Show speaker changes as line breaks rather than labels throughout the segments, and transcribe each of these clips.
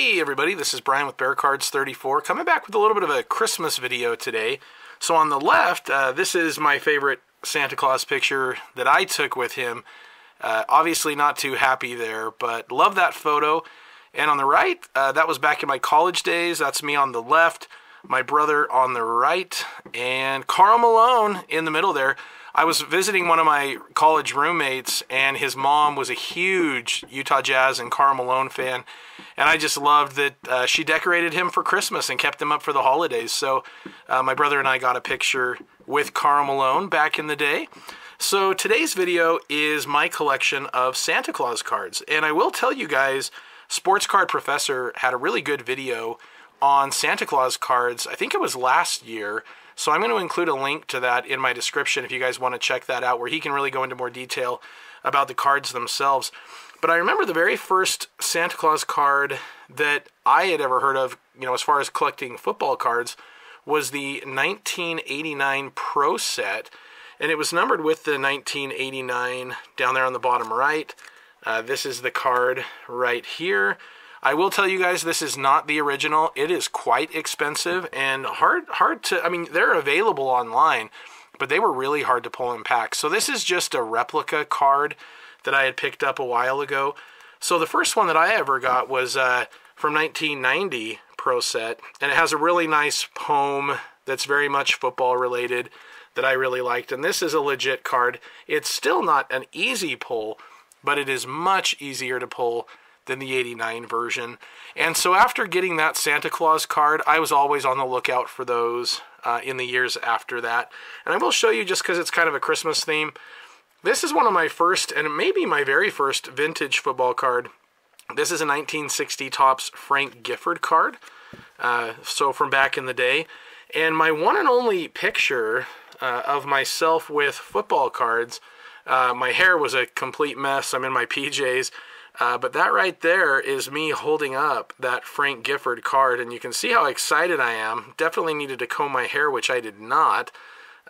Hey everybody, this is Brian with Bear Cards 34, coming back with a little bit of a Christmas video today. So on the left, this is my favorite Santa Claus picture that I took with him. Obviously not too happy there, but love that photo. And on the right, that was back in my college days. That's me on the left, my brother on the right, and Karl Malone in the middle there. I was visiting one of my college roommates, and his mom was a huge Utah Jazz and Karl Malone fan, and I just loved that she decorated him for Christmas and kept him up for the holidays. So my brother and I got a picture with Karl Malone back in the day. So today's video is my collection of Santa Claus cards, and I will tell you guys, Sports Card Professor had a really good video on Santa Claus cards. I think it was last year. So I'm going to include a link to that in my description if you guys want to check that out, where he can really go into more detail about the cards themselves. But I remember the very first Santa Claus card that I had ever heard of, as far as collecting football cards, was the 1989 Pro Set. And it was numbered with the 1989 down there on the bottom right. This is the card right here. I will tell you guys, this is not the original. It is quite expensive and hard to, they're available online, but they were really hard to pull in packs. So this is just a replica card that I had picked up a while ago. So the first one that I ever got was from 1990 Pro Set, and it has a really nice poem that's very much football related that I really liked. And this is a legit card. It's still not an easy pull, but it is much easier to pull than the 89 version. And so after getting that Santa Claus card, I was always on the lookout for those in the years after that. And I will show you, just because it's kind of a Christmas theme, this is one of my first, and maybe my very first, vintage football card. This is a 1960 Topps Frank Gifford card, so from back in the day. And my one and only picture of myself with football cards, my hair was a complete mess. I'm in my PJs. But that right there is me holding up that Frank Gifford card, and you can see how excited I am. Definitely needed to comb my hair, which I did not.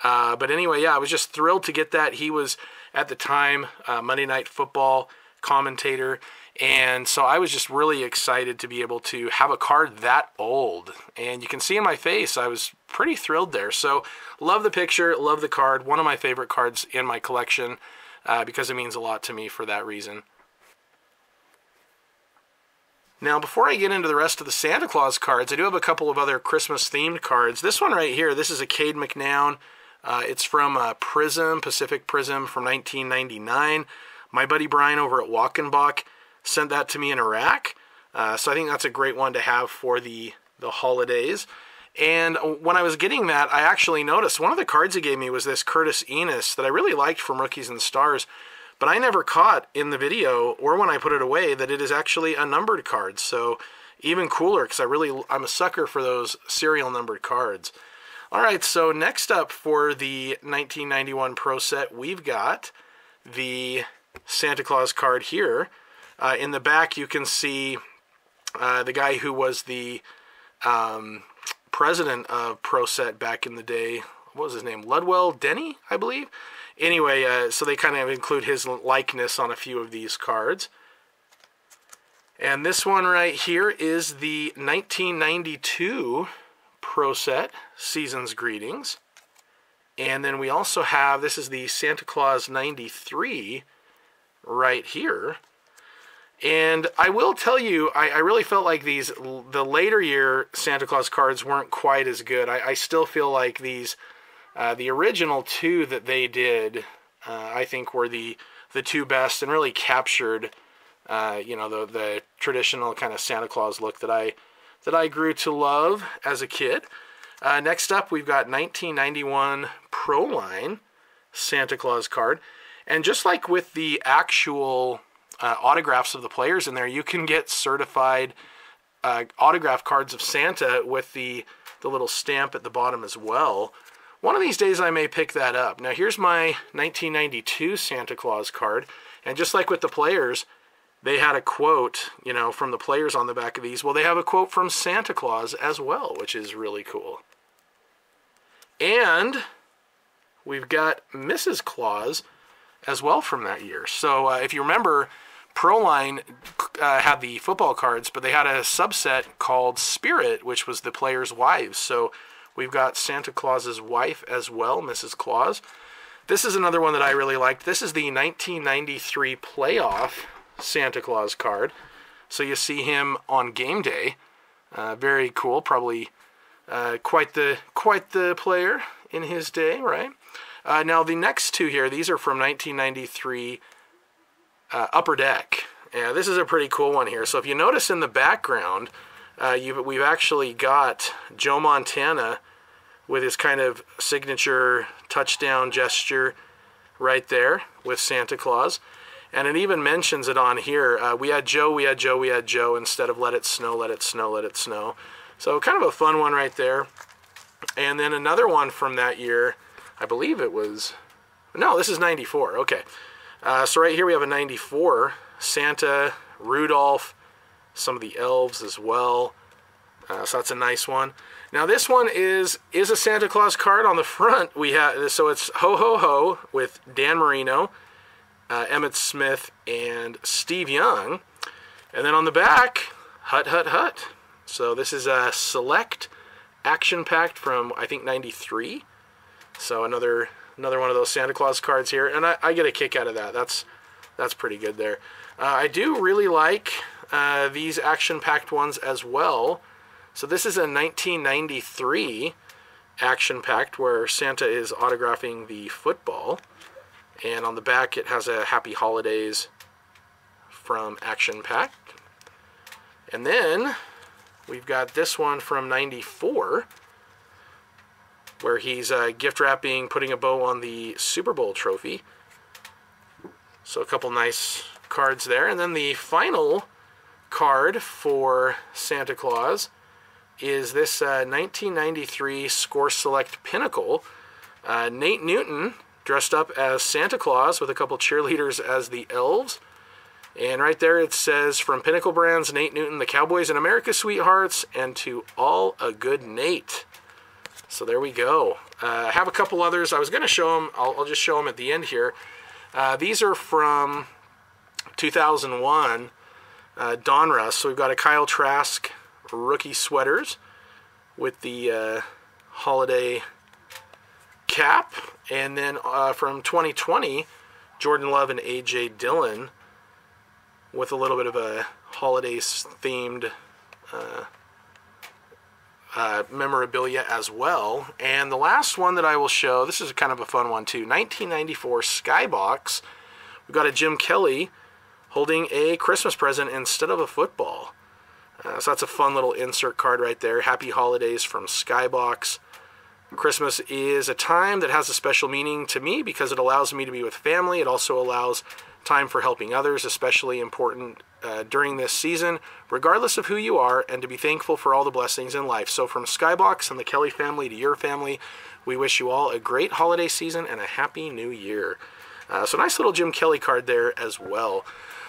But anyway, yeah, I was just thrilled to get that. He was, at the time, Monday Night Football commentator, and so I was just really excited to be able to have a card that old. And you can see in my face, I was pretty thrilled there. So love the picture, love the card. One of my favorite cards in my collection, because it means a lot to me for that reason. Now, before I get into the rest of the Santa Claus cards, I do have a couple of other Christmas-themed cards. This one right here, this is a Cade McNown. It's from Prism, Pacific Prism from 1999. My buddy Brian over at Walkenbach sent that to me in Iraq. So I think that's a great one to have for the holidays. And when I was getting that, I actually noticed one of the cards he gave me was this Curtis Enis that I really liked from Rookies and Stars. But I never caught in the video, or when I put it away, that it is actually a numbered card. So even cooler, because I'm a sucker for those serial numbered cards. All right, so next up for the 1991 Pro Set, we've got the Santa Claus card here. In the back, you can see the guy who was the president of Pro Set back in the day. What was his name? Ludwell Denny, I believe. Anyway, so they kind of include his likeness on a few of these cards. And this one right here is the 1992 Pro Set, Season's Greetings. And then we also have, this is the Santa Claus 93 right here. And I will tell you, I really felt like the later year Santa Claus cards weren't quite as good. I still feel like these... the original two that they did, I think, were the two best and really captured, the traditional kind of Santa Claus look that I grew to love as a kid. Next up, we've got 1991 Proline Santa Claus card, and just like with the actual autographs of the players in there, you can get certified autograph cards of Santa with the little stamp at the bottom as well. One of these days I may pick that up. Now here's my 1992 Santa Claus card, and just like with the players, they had a quote, from the players on the back of these. Well, they have a quote from Santa Claus as well, which is really cool. And we've got Mrs. Claus as well from that year. So if you remember, Proline had the football cards, but they had a subset called Spirit, which was the players' wives. So we've got Santa Claus's wife as well, Mrs. Claus. This is another one that I really liked. This is the 1993 playoff Santa Claus card. So you see him on game day. Very cool. Probably quite the player in his day, right? Now the next two here, these are from 1993 Upper Deck. Yeah, this is a pretty cool one here. So if you notice in the background, we've actually got Joe Montana with his kind of signature touchdown gesture right there with Santa Claus. And it even mentions it on here. We had Joe, we had Joe, we had Joe, instead of let it snow, let it snow, let it snow. So kind of a fun one right there. And then another one from that year, I believe it was, no, this is 94, okay. So right here we have a 94, Santa, Rudolph, some of the elves as well. So that's a nice one. Now this one is a Santa Claus card. On the front we have, so it's Ho Ho Ho with Dan Marino, Emmitt Smith, and Steve Young. And then on the back, Hut Hut Hut. So this is a select action packed from, I think, 93. So another one of those Santa Claus cards here, and I get a kick out of that. That's pretty good there. I do really like these action-packed ones as well. So this is a 1993 action-packed where Santa is autographing the football, and on the back it has a Happy Holidays from Action Packed. And then we've got this one from 94 where he's gift wrapping, putting a bow on the Super Bowl trophy. So a couple nice cards there. And then the final card for Santa Claus is this 1993 Score Select Pinnacle. Nate Newton dressed up as Santa Claus with a couple cheerleaders as the elves. And right there it says, from Pinnacle Brands, Nate Newton, the Cowboys and America's Sweethearts, and to all a good Nate. So there we go. I have a couple others. I was going to show them. I'll just show them at the end here. These are from 2001 Donruss. So we've got a Kyle Trask rookie sweaters with the holiday cap. And then from 2020, Jordan Love and A.J. Dillon with a little bit of a holidays-themed memorabilia as well. And the last one that I will show, this is kind of a fun one too, 1994 Skybox. We've got a Jim Kelly holding a Christmas present instead of a football. So that's a fun little insert card right there. Happy Holidays from Skybox. Christmas is a time that has a special meaning to me because it allows me to be with family. It also allows time for helping others, especially important during this season, regardless of who you are, and to be thankful for all the blessings in life. So from Skybox and the Kelly family to your family, we wish you all a great holiday season and a happy new year. So nice little Jim Kelly card there as well.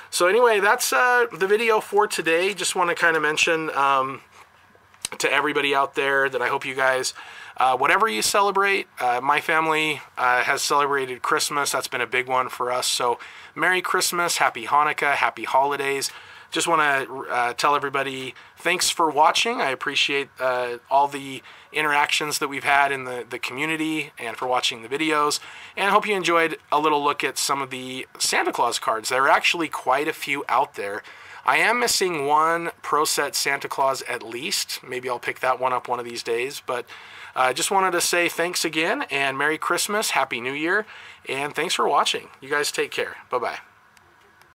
So anyway, that's the video for today. Just want to kind of mention to everybody out there that I hope you guys, whatever you celebrate, my family has celebrated Christmas. That's been a big one for us. So Merry Christmas, Happy Hanukkah, Happy Holidays. Just want to tell everybody thanks for watching. I appreciate all the interactions that we've had in the community and for watching the videos. And I hope you enjoyed a little look at some of the Santa Claus cards. There are actually quite a few out there. I am missing one Pro Set Santa Claus at least. Maybe I'll pick that one up one of these days. But I just wanted to say thanks again and Merry Christmas, Happy New Year, and thanks for watching. You guys take care. Bye-bye.